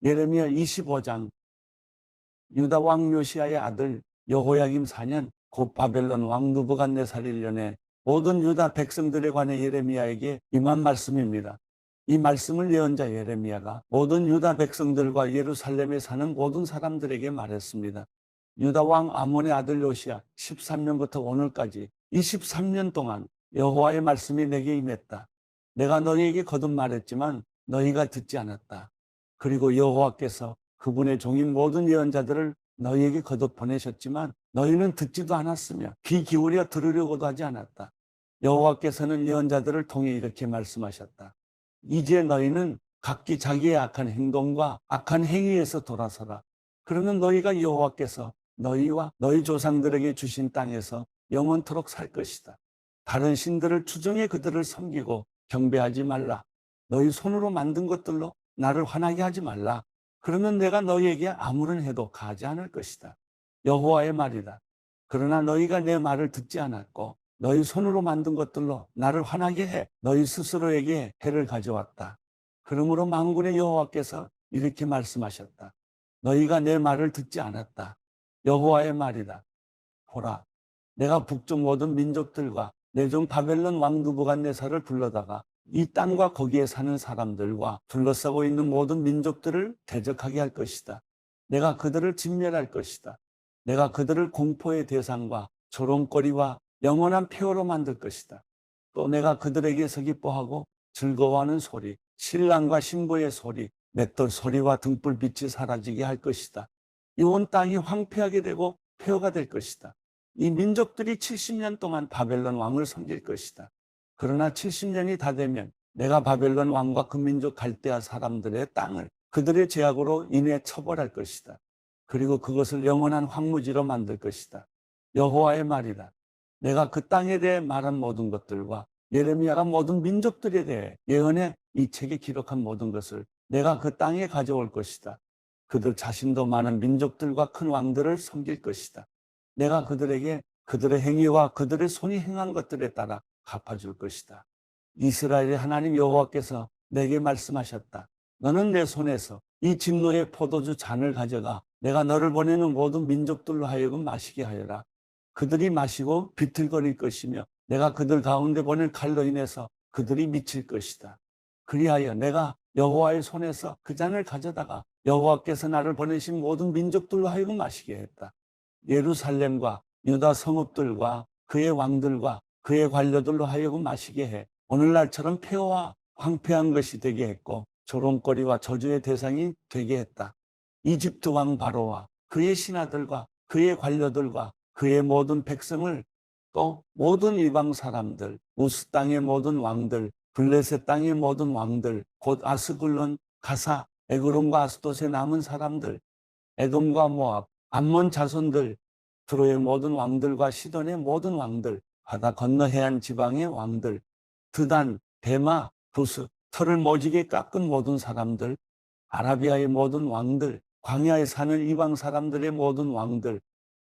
예레미야 25장. 유다 왕 요시야의 아들 여호야김 4년 곧 바벨론 왕 느부갓네살 1년에 모든 유다 백성들에 관해 예레미야에게 임한 말씀입니다. 이 말씀을 예언자 예레미야가 모든 유다 백성들과 예루살렘에 사는 모든 사람들에게 말했습니다. 유다 왕 아몬의 아들 요시야 13년부터 오늘까지 23년 동안 여호와의 말씀이 내게 임했다. 내가 너희에게 거듭 말했지만 너희가 듣지 않았다. 그리고 여호와께서 그분의 종인 모든 예언자들을 너희에게 거듭 보내셨지만 너희는 듣지도 않았으며 귀 기울여 들으려고도 하지 않았다. 여호와께서는 예언자들을 통해 이렇게 말씀하셨다. 이제 너희는 각기 자기의 악한 행동과 악한 행위에서 돌아서라. 그러면 너희가 여호와께서 너희와 너희 조상들에게 주신 땅에서 영원토록 살 것이다. 다른 신들을 추종해 그들을 섬기고 경배하지 말라. 너희 손으로 만든 것들로 나를 화나게 하지 말라. 그러면 내가 너희에게 아무런 해도 가하지 않을 것이다. 여호와의 말이다. 그러나 너희가 내 말을 듣지 않았고 너희 손으로 만든 것들로 나를 화나게 해 너희 스스로에게 해를 가져왔다. 그러므로 만군의 여호와께서 이렇게 말씀하셨다. 너희가 내 말을 듣지 않았다. 여호와의 말이다. 보라, 내가 북쪽 모든 민족들과 내 종 바벨론 왕 느부갓네살을 불러다가 이 땅과 거기에 사는 사람들과 둘러싸고 있는 모든 민족들을 대적하게 할 것이다. 내가 그들을 진멸할 것이다. 내가 그들을 공포의 대상과 조롱거리와 영원한 폐허로 만들 것이다. 또 내가 그들에게서 기뻐하고 즐거워하는 소리, 신랑과 신부의 소리, 맷돌 소리와 등불빛이 사라지게 할 것이다. 이 온 땅이 황폐하게 되고 폐허가 될 것이다. 이 민족들이 70년 동안 바벨론 왕을 섬길 것이다. 그러나 70년이 다 되면 내가 바벨론 왕과 그 민족 갈대아 사람들의 땅을 그들의 죄악으로 인해 처벌할 것이다. 그리고 그것을 영원한 황무지로 만들 것이다. 여호와의 말이다. 내가 그 땅에 대해 말한 모든 것들과 예레미야가 모든 민족들에 대해 예언해 이 책에 기록한 모든 것을 내가 그 땅에 가져올 것이다. 그들 자신도 많은 민족들과 큰 왕들을 섬길 것이다. 내가 그들에게 그들의 행위와 그들의 손이 행한 것들에 따라 갚아줄 것이다. 이스라엘의 하나님 여호와께서 내게 말씀하셨다. 너는 내 손에서 이 진노의 포도주 잔을 가져가 내가 너를 보내는 모든 민족들로 하여금 마시게 하여라. 그들이 마시고 비틀거릴 것이며 내가 그들 가운데 보낼 칼로 인해서 그들이 미칠 것이다. 그리하여 내가 여호와의 손에서 그 잔을 가져다가 여호와께서 나를 보내신 모든 민족들로 하여금 마시게 했다. 예루살렘과 유다 성읍들과 그의 왕들과 그의 관료들로 하여금 마시게 해 오늘날처럼 폐허와 황폐한 것이 되게 했고 조롱거리와 저주의 대상이 되게 했다. 이집트 왕 바로와 그의 신하들과 그의 관료들과 그의 모든 백성을 또 모든 이방 사람들, 우스 땅의 모든 왕들, 블레셋 땅의 모든 왕들, 곧 아스글론, 가사, 에그론과 아스돗에 남은 사람들, 에돔과 모압, 암몬 자손들, 트로의 모든 왕들과 시돈의 모든 왕들, 바다 건너 해안 지방의 왕들, 드단, 데마, 부스, 털을 모지게 깎은 모든 사람들, 아라비아의 모든 왕들, 광야에 사는 이방 사람들의 모든 왕들,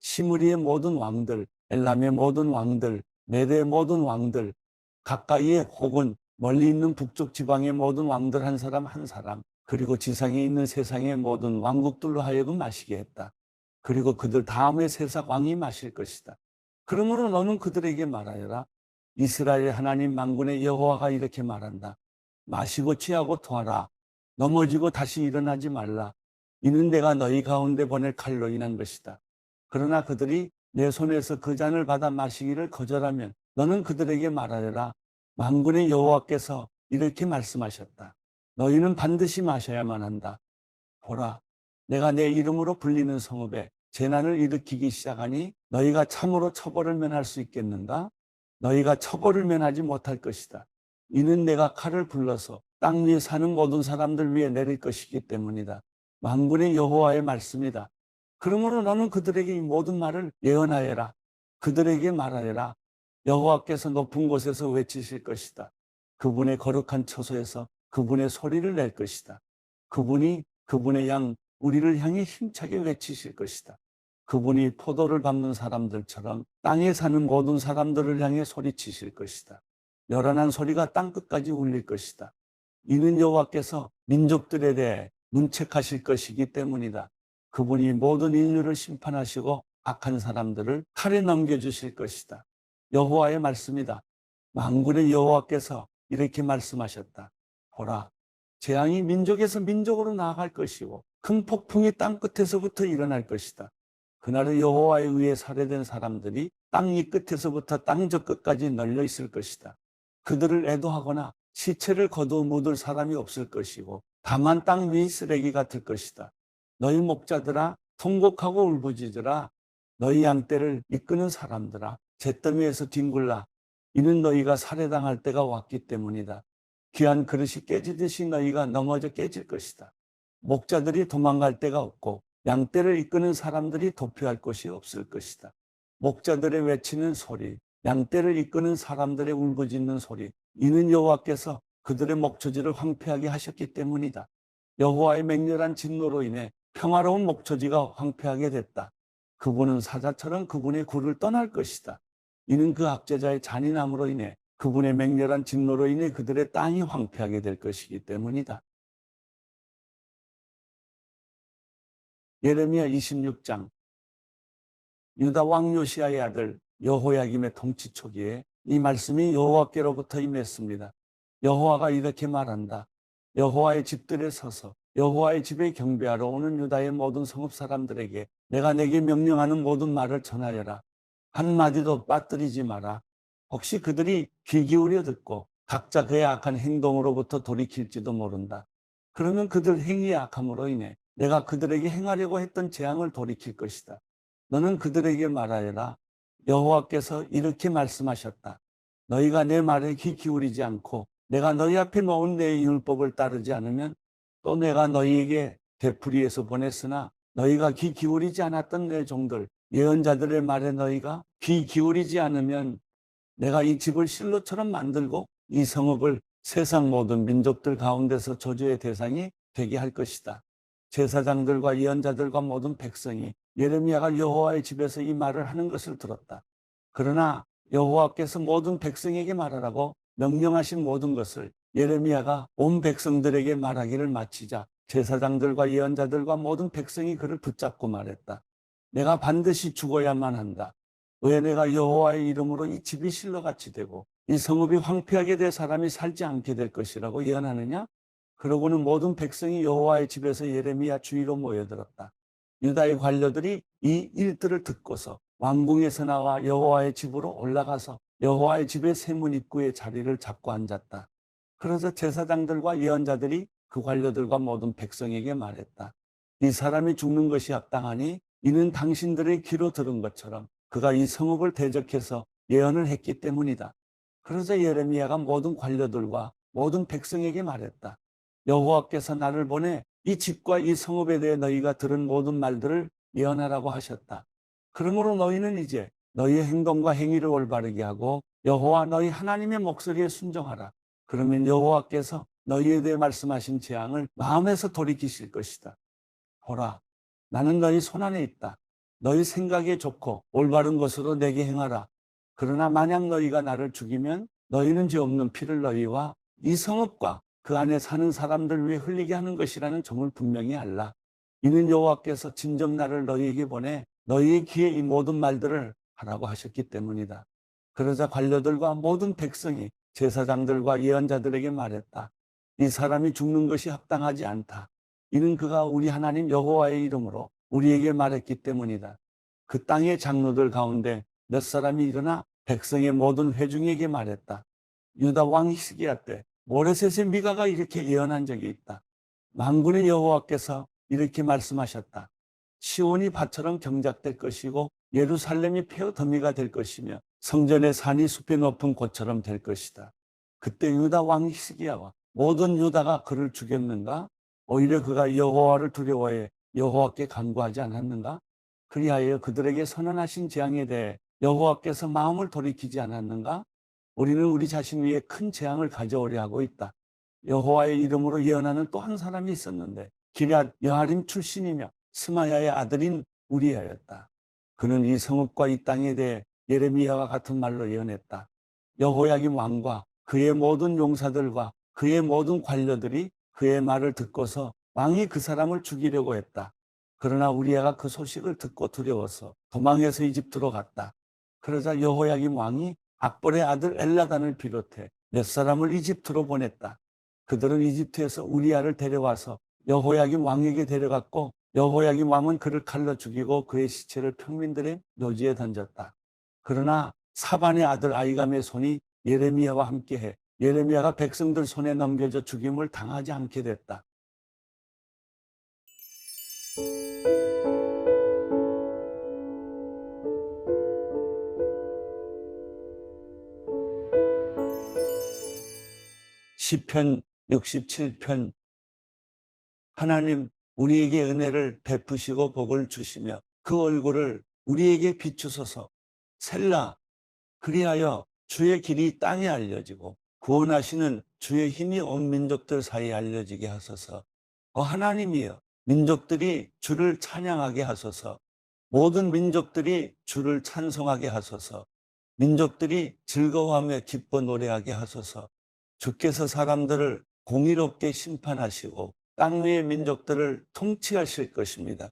시므리의 모든 왕들, 엘람의 모든 왕들, 메대의 모든 왕들, 가까이에 혹은 멀리 있는 북쪽 지방의 모든 왕들 한 사람 한 사람, 그리고 지상에 있는 세상의 모든 왕국들로 하여금 마시게 했다. 그리고 그들 다음에 세상 왕이 마실 것이다. 그러므로 너는 그들에게 말하여라. 이스라엘 하나님 만군의 여호와가 이렇게 말한다. 마시고 취하고 토하라. 넘어지고 다시 일어나지 말라. 이는 내가 너희 가운데 보낼 칼로 인한 것이다. 그러나 그들이 내 손에서 그 잔을 받아 마시기를 거절하면 너는 그들에게 말하여라. 만군의 여호와께서 이렇게 말씀하셨다. 너희는 반드시 마셔야만 한다. 보라, 내가 내 이름으로 불리는 성읍에 재난을 일으키기 시작하니 너희가 참으로 처벌을 면할 수 있겠는가? 너희가 처벌을 면하지 못할 것이다. 이는 내가 칼을 불러서 땅 위에 사는 모든 사람들 위에 내릴 것이기 때문이다. 만군의 여호와의 말씀이다. 그러므로 너는 그들에게 이 모든 말을 예언하여라. 그들에게 말하여라. 여호와께서 높은 곳에서 외치실 것이다. 그분의 거룩한 처소에서 그분의 소리를 낼 것이다. 그분이 그분의 양 우리를 향해 힘차게 외치실 것이다. 그분이 포도를 밟는 사람들처럼 땅에 사는 모든 사람들을 향해 소리치실 것이다. 요란한 소리가 땅끝까지 울릴 것이다. 이는 여호와께서 민족들에 대해 문책하실 것이기 때문이다. 그분이 모든 인류를 심판하시고 악한 사람들을 칼에 넘겨주실 것이다. 여호와의 말씀이다. 만군의 여호와께서 이렇게 말씀하셨다. 보라, 재앙이 민족에서 민족으로 나아갈 것이고 큰 폭풍이 땅 끝에서부터 일어날 것이다. 그날은 여호와에 의해 살해된 사람들이 땅 이 끝에서부터 땅 저 끝까지 널려 있을 것이다. 그들을 애도하거나 시체를 거두어 묻을 사람이 없을 것이고 다만 땅 위 쓰레기 같을 것이다. 너희 목자들아, 통곡하고 울부짖으라. 너희 양떼를 이끄는 사람들아, 잿더미에서 뒹굴라. 이는 너희가 살해당할 때가 왔기 때문이다. 귀한 그릇이 깨지듯이 너희가 넘어져 깨질 것이다. 목자들이 도망갈 데가 없고 양떼를 이끄는 사람들이 도피할 곳이 없을 것이다. 목자들의 외치는 소리, 양떼를 이끄는 사람들의 울부짖는 소리, 이는 여호와께서 그들의 목초지를 황폐하게 하셨기 때문이다. 여호와의 맹렬한 진노로 인해 평화로운 목초지가 황폐하게 됐다. 그분은 사자처럼 그분의 굴을 떠날 것이다. 이는 그 악제자의 잔인함으로 인해 그분의 맹렬한 진노로 인해 그들의 땅이 황폐하게 될 것이기 때문이다. 예레미야 26장. 유다 왕 요시야의 아들 여호야김의 통치 초기에 이 말씀이 여호와께로부터 임했습니다. 여호와가 이렇게 말한다. 여호와의 집들에 서서 여호와의 집에 경배하러 오는 유다의 모든 성읍 사람들에게 내가 내게 명령하는 모든 말을 전하여라. 한마디도 빠뜨리지 마라. 혹시 그들이 귀 기울여 듣고 각자 그의 악한 행동으로부터 돌이킬지도 모른다. 그러면 그들 행위의 악함으로 인해 내가 그들에게 행하려고 했던 재앙을 돌이킬 것이다. 너는 그들에게 말하여라. 여호와께서 이렇게 말씀하셨다. 너희가 내 말에 귀 기울이지 않고 내가 너희 앞에 놓은 내 율법을 따르지 않으면 또 내가 너희에게 되풀이해서 보냈으나 너희가 귀 기울이지 않았던 내 종들 예언자들의 말에 너희가 귀 기울이지 않으면 내가 이 집을 실로처럼 만들고 이 성읍을 세상 모든 민족들 가운데서 저주의 대상이 되게 할 것이다. 제사장들과 예언자들과 모든 백성이 예레미야가 여호와의 집에서 이 말을 하는 것을 들었다. 그러나 여호와께서 모든 백성에게 말하라고 명령하신 모든 것을 예레미야가 온 백성들에게 말하기를 마치자 제사장들과 예언자들과 모든 백성이 그를 붙잡고 말했다. 내가 반드시 죽어야만 한다. 왜 내가 여호와의 이름으로 이 집이 실로같이 되고 이 성읍이 황폐하게 될 사람이 살지 않게 될 것이라고 예언하느냐? 그러고는 모든 백성이 여호와의 집에서 예레미야 주위로 모여들었다. 유다의 관료들이 이 일들을 듣고서 왕궁에서 나와 여호와의 집으로 올라가서 여호와의 집의 세문 입구에 자리를 잡고 앉았다. 그래서 제사장들과 예언자들이 그 관료들과 모든 백성에게 말했다. 이 사람이 죽는 것이 합당하니 이는 당신들의 귀로 들은 것처럼 그가 이 성읍을 대적해서 예언을 했기 때문이다. 그러자 예레미야가 모든 관료들과 모든 백성에게 말했다. 여호와께서 나를 보내 이 집과 이 성읍에 대해 너희가 들은 모든 말들을 예언하라고 하셨다. 그러므로 너희는 이제 너희의 행동과 행위를 올바르게 하고 여호와 너희 하나님의 목소리에 순종하라. 그러면 여호와께서 너희에 대해 말씀하신 재앙을 마음에서 돌이키실 것이다. 보라, 나는 너희 손안에 있다. 너희 생각에 좋고 올바른 것으로 내게 행하라. 그러나 만약 너희가 나를 죽이면 너희는 죄 없는 피를 너희와 이 성읍과 그 안에 사는 사람들 위해 흘리게 하는 것이라는 점을 분명히 알라. 이는 여호와께서 진정 나를 너희에게 보내 너희의 귀에 이 모든 말들을 하라고 하셨기 때문이다. 그러자 관료들과 모든 백성이 제사장들과 예언자들에게 말했다. 이 사람이 죽는 것이 합당하지 않다. 이는 그가 우리 하나님 여호와의 이름으로 우리에게 말했기 때문이다. 그 땅의 장로들 가운데 몇 사람이 일어나 백성의 모든 회중에게 말했다. 유다 왕 히스기야 때 모레셋의 미가가 이렇게 예언한 적이 있다. 만군의 여호와께서 이렇게 말씀하셨다. 시온이 밭처럼 경작될 것이고 예루살렘이 폐허 더미가 될 것이며 성전의 산이 숲의 높은 곳처럼 될 것이다. 그때 유다 왕 히스기야와 모든 유다가 그를 죽였는가? 오히려 그가 여호와를 두려워해 여호와께 간구하지 않았는가? 그리하여 그들에게 선언하신 재앙에 대해 여호와께서 마음을 돌이키지 않았는가? 우리는 우리 자신 위에 큰 재앙을 가져오려 하고 있다. 여호와의 이름으로 예언하는 또 한 사람이 있었는데 기럇 여아림 출신이며 스마야의 아들인 우리야였다. 그는 이 성읍과 이 땅에 대해 예레미야와 같은 말로 예언했다. 여호야김 왕과 그의 모든 용사들과 그의 모든 관료들이 그의 말을 듣고서 왕이 그 사람을 죽이려고 했다. 그러나 우리아가 그 소식을 듣고 두려워서 도망해서 이집트로 갔다. 그러자 여호야김 왕이 악bor의 아들 엘라단을 비롯해 몇 사람을 이집트로 보냈다. 그들은 이집트에서 우리아를 데려와서 여호야김 왕에게 데려갔고 여호야김 왕은 그를 칼로 죽이고 그의 시체를 평민들의 묘지에 던졌다. 그러나 사반의 아들 아이감의 손이 예레미야와 함께해 예레미야가 백성들 손에 넘겨져 죽임을 당하지 않게 됐다. 시편 67편. 하나님, 우리에게 은혜를 베푸시고 복을 주시며 그 얼굴을 우리에게 비추소서. 셀라. 그리하여 주의 길이 땅에 알려지고 구원하시는 주의 힘이 온 민족들 사이에 알려지게 하소서. 하나님이여, 민족들이 주를 찬양하게 하소서. 모든 민족들이 주를 찬송하게 하소서. 민족들이 즐거워하며 기뻐 노래하게 하소서. 주께서 사람들을 공의롭게 심판하시고 땅 위의 민족들을 통치하실 것입니다.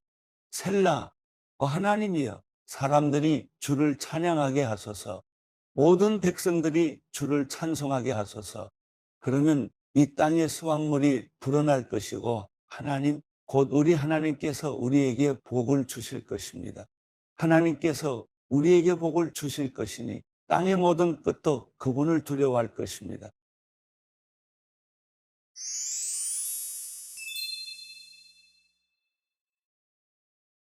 셀라. 하나님이여, 사람들이 주를 찬양하게 하소서. 모든 백성들이 주를 찬송하게 하소서. 그러면 이 땅의 수확물이 불어날 것이고 하나님, 곧 우리 하나님께서 우리에게 복을 주실 것입니다. 하나님께서 우리에게 복을 주실 것이니 땅의 모든 끝도 그분을 두려워할 것입니다.